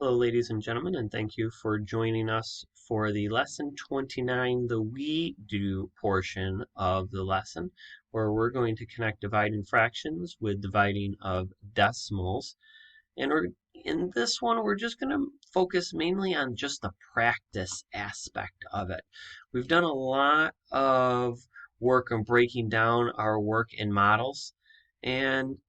Hello, ladies and gentlemen, and thank you for joining us for the lesson 29, the We Do portion of the lesson, where we're going to connect dividing fractions with dividing of decimals. And in this one, we're just going to focus mainly on just the practice aspect of it. We've done a lot of work on breaking down our work in models, and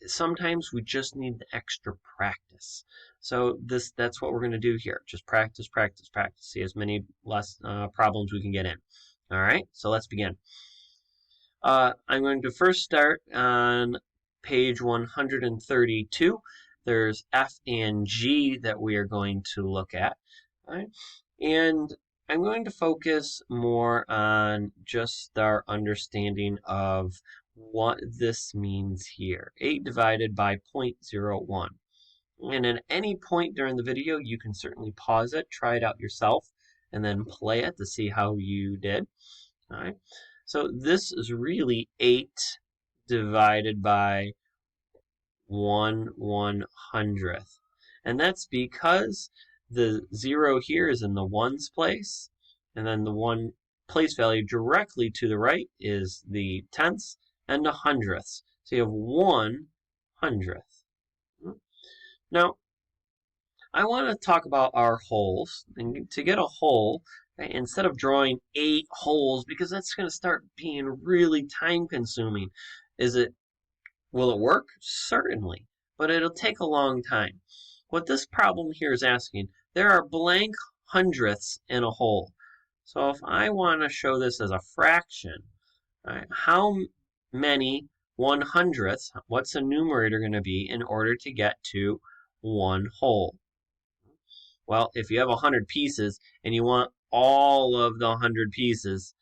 sometimes we just need the extra practice. So that's what we're going to do here. Just practice, practice, practice. See as many less problems we can get in. All right, so let's begin. I'm going to first start on page 132. There's F and G that we are going to look at. All right? And I'm going to focus more on just our understanding of what this means here. 8 divided by 0.01. And at any point during the video, you can certainly pause it, try it out yourself, and then play it to see how you did. All right. So this is really 8 divided by 1/100th. And that's because the 0 here is in the ones place, and then the 1 place value directly to the right is the tenths and the hundredths. So you have 1/100th. Now, I want to talk about our wholes. And to get a whole, instead of drawing 8 wholes, because that's going to start being really time consuming, will it work? Certainly, but it'll take a long time. What this problem here is asking, there are blank hundredths in a whole. So if I want to show this as a fraction, right, how many 1/100ths, what's the numerator going to be in order to get to 1 whole? Well, if you have 100 pieces and you want all of the 100 pieces,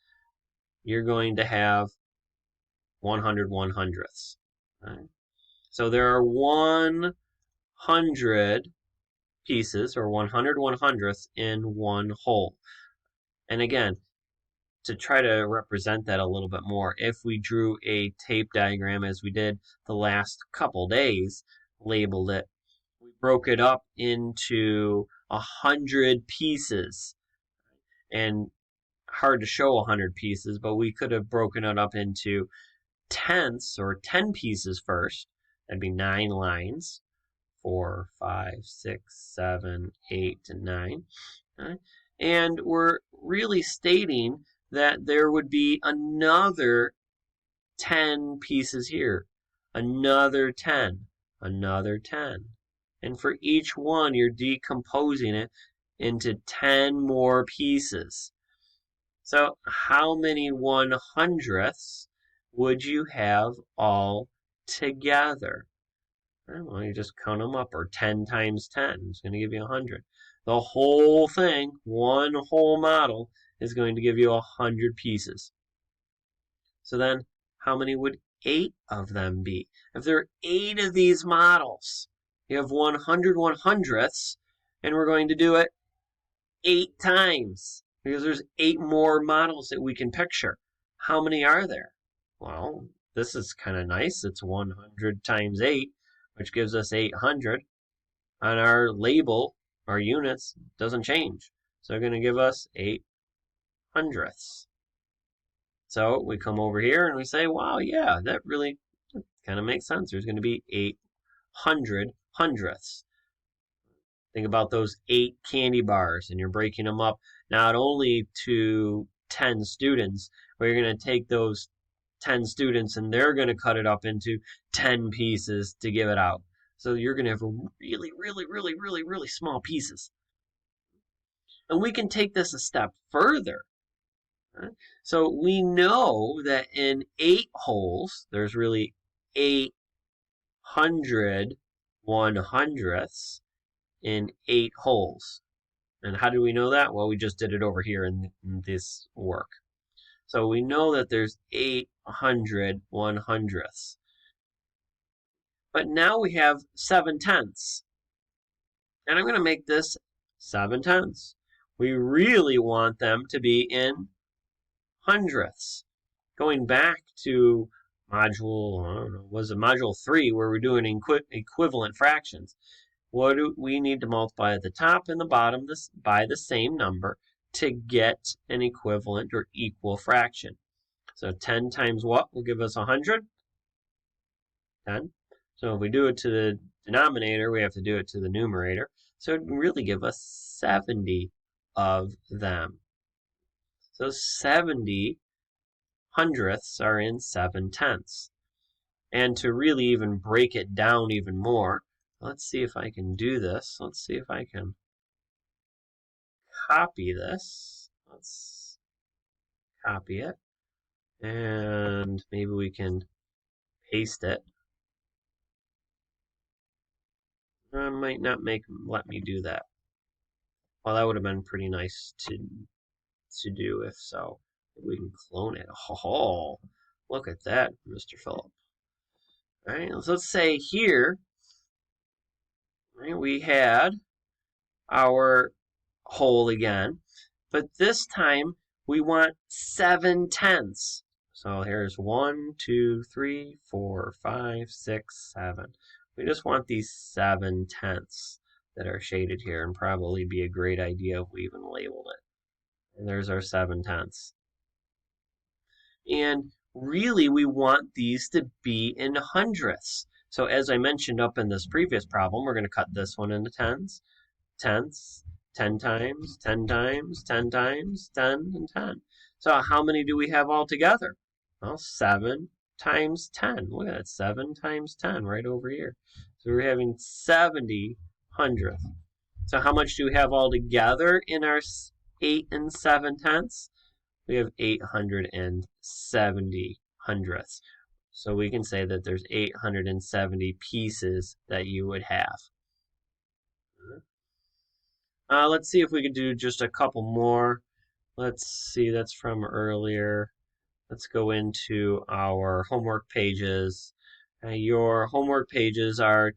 you're going to have 100 1/100ths. Right? So there are 100 pieces, or 100 1/100ths in one whole. And again, to try to represent that a little bit more, if we drew a tape diagram as we did the last couple days, labeled it, we broke it up into 100 pieces. And hard to show 100 pieces, but we could have broken it up into tenths, or 10 pieces first. That'd be 9 lines. 4, 5, 6, 7, 8, and 9. Okay? And we're really stating that there would be another 10 pieces here, another 10, another 10. And for each one, you're decomposing it into 10 more pieces. So how many 1/100ths would you have all together? Well, you just count them up, or 10 times 10 is going to give you 100. The whole thing, one whole model, is going to give you 100 pieces. So then, how many would 8 of them be? If there are 8 of these models, you have 100 1/100ths, and we're going to do it 8 times, because there's 8 more models that we can picture. How many are there? Well, this is kind of nice. It's 100 times 8, which gives us 800. On our label, our units, doesn't change. So they're going to give us 8/100ths. So we come over here and we say, wow, yeah, that really kind of makes sense. There's going to be 800 hundredths. Think about those 8 candy bars, and you're breaking them up not only to 10 students, but you're going to take those 10 students and they're going to cut it up into 10 pieces to give it out. So you're going to have really, really, really, really, really small pieces. And we can take this a step further. Right? So we know that in 8 wholes, there's really 800 1/100ths in 8 wholes. And how do we know that? Well, we just did it over here in this work. So we know that there's 800 1/100ths. But now we have 7 tenths. And I'm going to make this 7 tenths. We really want them to be in hundredths. Going back to module, I don't know, was it module 3, where we're doing equivalent fractions. what do we need to multiply at the top and the bottom by the same number to get an equivalent or equal fraction? So 10 times what will give us 100? 10. So if we do it to the denominator, we have to do it to the numerator. So it would really give us 70 of them. So 70 hundredths are in 7/10. And to really even break it down even more, let's see if I can do this. Let's see if I can copy this. Let's copy it. And maybe we can paste it. It might not let me do that. Well, that would have been pretty nice to do if so. We can clone it. Oh, look at that, Mr. Philip. All right, so let's say here, right, we had our whole again, but this time we want 7/10. So here's 1, 2, 3, 4, 5, 6, 7. We just want these 7/10 that are shaded here, and probably be a great idea if we even labeled it. And there's our 7/10. And really, we want these to be in hundredths. So as I mentioned up in this previous problem, we're going to cut this one into tens, tenths, 10 times, 10 times, 10 times, 10, and 10. So how many do we have altogether? Well, 7 times 10. Look at that, 7 times 10 right over here. So we're having 70 hundredths. So how much do we have altogether in our 8 and 7/10? We have 870 hundredths. So we can say that there's 870 pieces that you would have. Let's see if we can do just a couple more. Let's see, that's from earlier. Let's go into our homework pages. Your homework pages are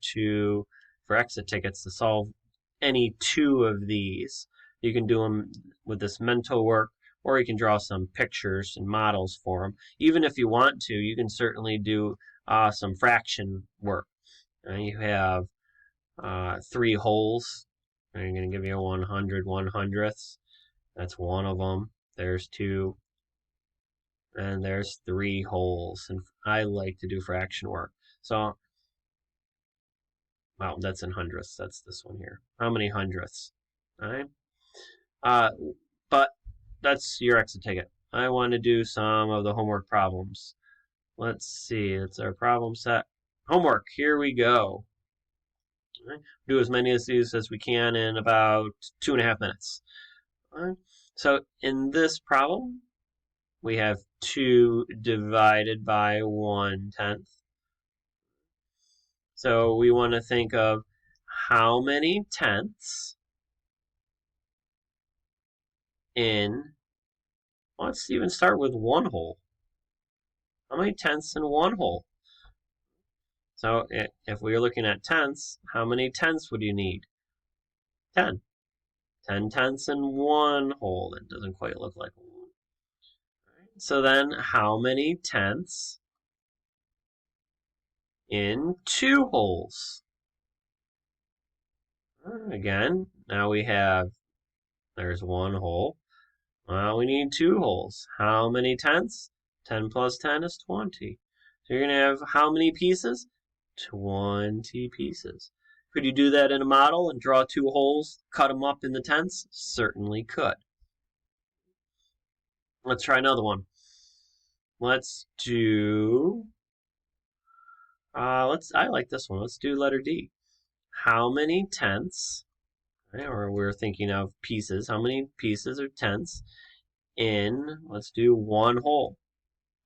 for exit tickets to solve any two of these. You can do them with this mental work, or you can draw some pictures and models for them. Even if you want to, you can certainly do some fraction work. You have 3 holes. I'm going to give you 100 1/100ths. That's one of them. There's 2. And there's 3 holes. And I like to do fraction work. So, well, that's in hundredths. That's this one here. How many hundredths? All right. But that's your exit ticket. I want to do some of the homework problems. Let's see. It's our problem set. Homework. Here we go. Right. Do as many of these as we can in about 2.5 minutes. Right. So in this problem, we have 2 divided by 1/10. So we want to think of how many tenths in, let's even start with 1 whole. How many tenths in 1 whole? So if we were looking at tenths, how many tenths would you need? 10. 10 tenths in 1 whole. It doesn't quite look like 1. Right. So then how many tenths in 2 wholes? Again, now there's 1 whole. Well, we need 2 wholes. How many tenths? 10 plus 10 is 20. So you're going to have how many pieces? 20 pieces. Could you do that in a model and draw 2 holes, cut them up in the tenths? Certainly could. Let's try another one. Let's do, I like this one. Let's do letter D. How many tenths, right, or we're thinking of pieces, how many pieces or tenths in, let's do 1 whole.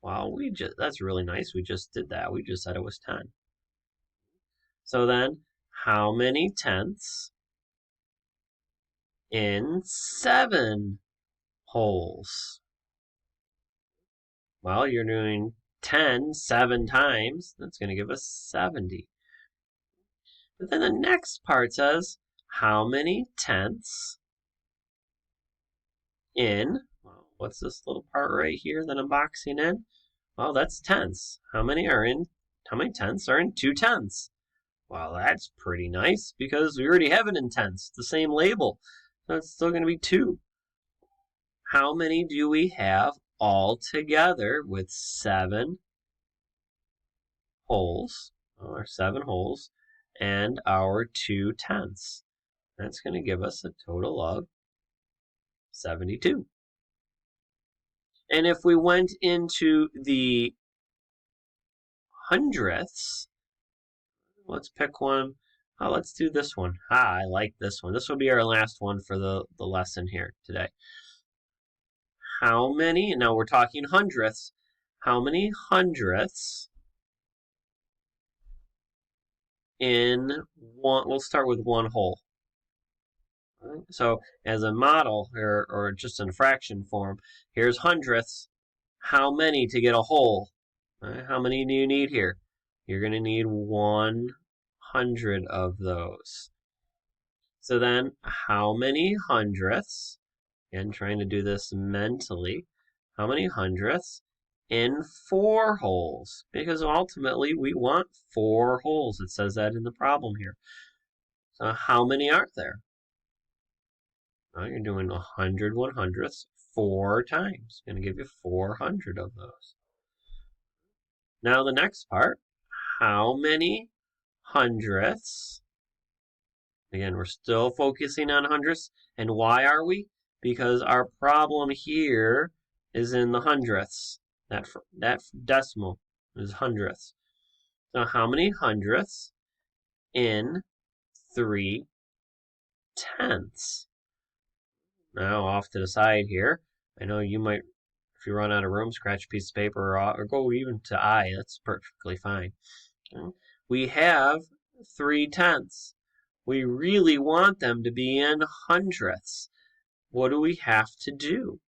Wow, that's really nice. We just did that. We just said it was 10. So then, how many tenths in 7 wholes? Well, you're doing 10 7 times. That's going to give us 70. But then the next part says, how many tenths in, well, what's this little part right here that I'm boxing in? Well, that's tenths. How many tenths are in 2 tenths? Well, that's pretty nice because we already have it in tenths, the same label. So it's still going to be 2. How many do we have all together with 7 holes, or 7 holes, and our 2 tenths? That's going to give us a total of 72. And if we went into the hundredths, let's pick one. Oh, let's do this one. I like this one. This will be our last one for the lesson here today. How many, now we're talking hundredths, how many hundredths in one, we'll start with 1 whole. Right? So as a model, or just in fraction form, here's hundredths. How many to get a whole? Right? How many do you need here? You're going to need 100 of those. So then, how many hundredths, again, trying to do this mentally, how many hundredths in 4 holes? Because ultimately, we want 4 holes. It says that in the problem here. So how many are there? Well, you're doing 100 100ths 4 times. Going to give you 400 of those. Now the next part, how many hundredths? Again, we're still focusing on hundredths. And why are we? Because our problem here is in the hundredths. That decimal is hundredths. So how many hundredths in 3 tenths? Now off to the side here, I know you might, if you run out of room, scratch a piece of paper or go even to I. That's perfectly fine. We have 3 tenths. We really want them to be in hundredths. What do we have to do?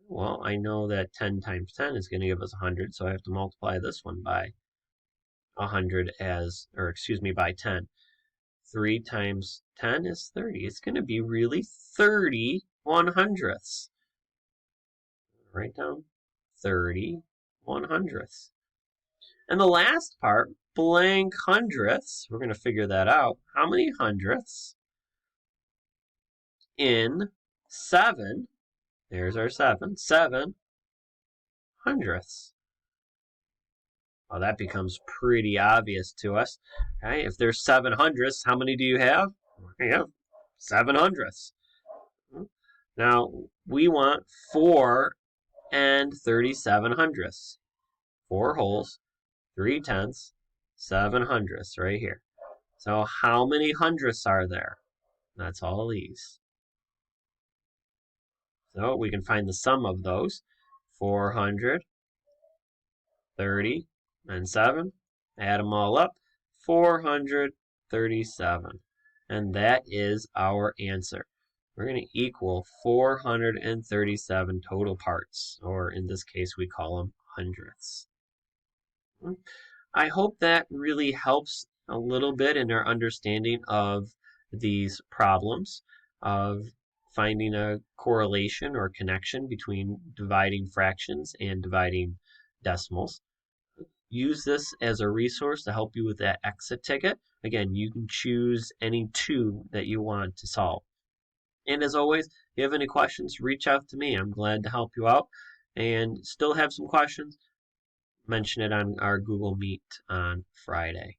Well, I know that 10 times 10 is going to give us 100, so I have to multiply this one by 100 by 10. 3 times 10 is 30. It's going to be really 30 100ths. Write down 30 100ths. And the last part, blank hundredths, we're going to figure that out. How many hundredths in 7, there's our 7 hundredths? Well, that becomes pretty obvious to us. Right? If there's 7 hundredths, how many do you have? You have 7 hundredths. Now, we want 4 and 37 hundredths. 4 holes, 3 tenths, 7 hundredths right here. So how many hundredths are there? That's all these. So we can find the sum of those. 400, 30, and 7. Add them all up. 437. And that is our answer. We're going to equal 437 total parts, or in this case, we call them hundredths. I hope that really helps a little bit in our understanding of these problems, of finding a correlation or connection between dividing fractions and dividing decimals. Use this as a resource to help you with that exit ticket. Again, you can choose any 2 that you want to solve. And as always, if you have any questions, reach out to me. I'm glad to help you out. And still have some questions? Mention it on our Google Meet on Friday.